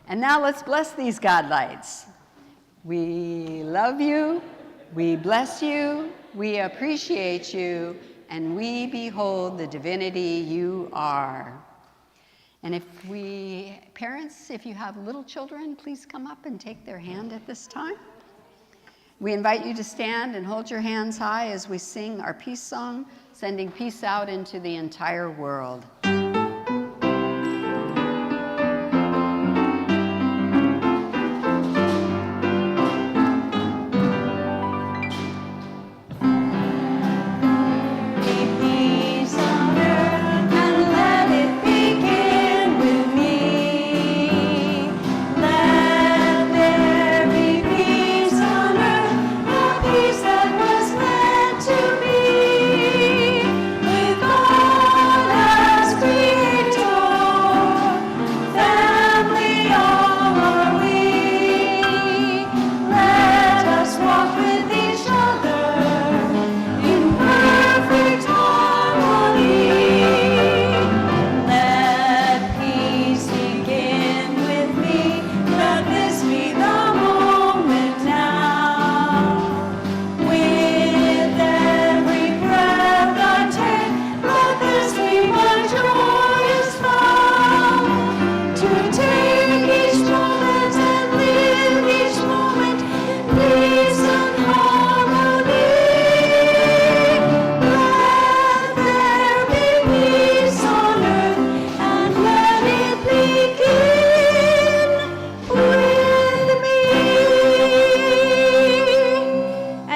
And now let's bless these God lights. We love you, we bless you, we appreciate you, and we behold the divinity you are. And parents, if you have little children, please come up and take their hand at this time. We invite you to stand and hold your hands high as we sing our peace song, sending peace out into the entire world.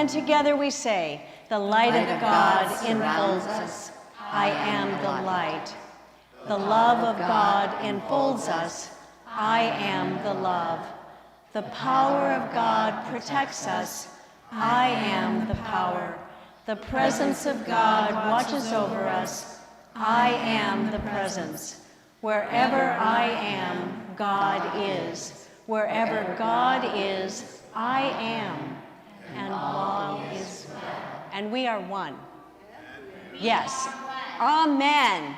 Together we say, the light of God enfolds us. I am the light. The love of God enfolds us. I am the love. The power of God protects us. I am the power. The presence of God watches over us. I am the presence. Wherever I am, God is. Wherever God is, I am. And all is well. And we are one. Yes. Amen.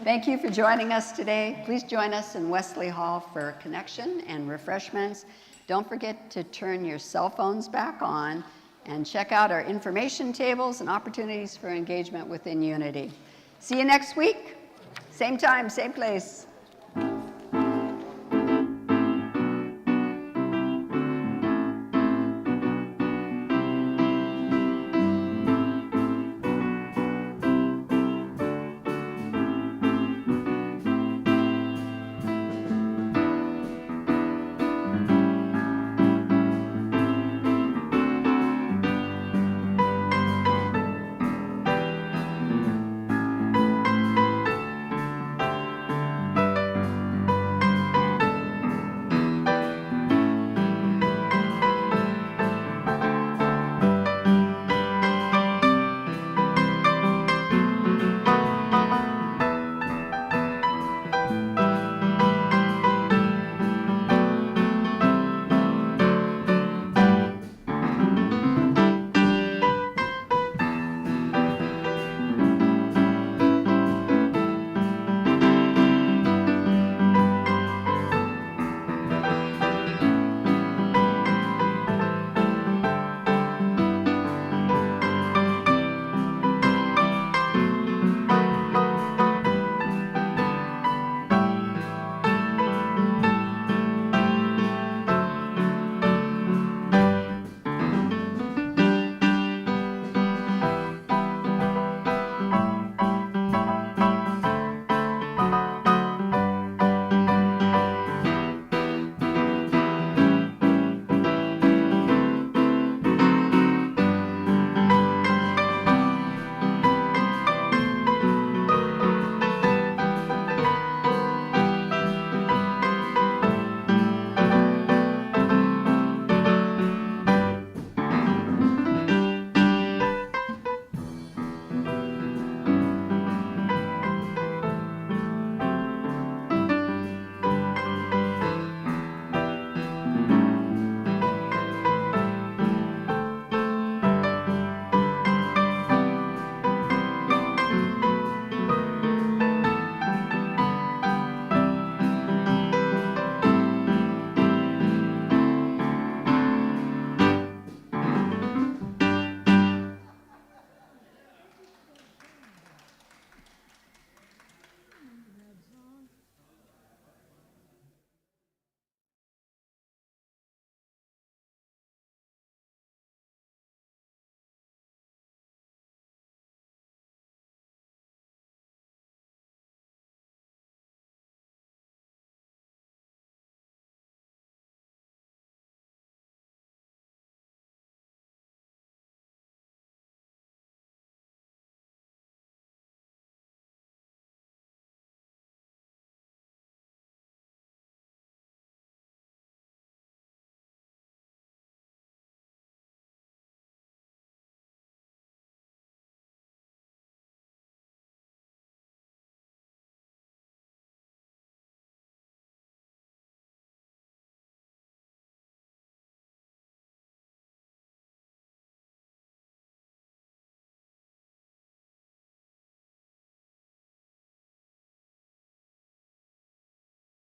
Thank you for joining us today. Please join us in Wesley Hall for connection and refreshments. Don't forget to turn your cell phones back on and check out our information tables and opportunities for engagement within Unity. See you next week. Same time, same place.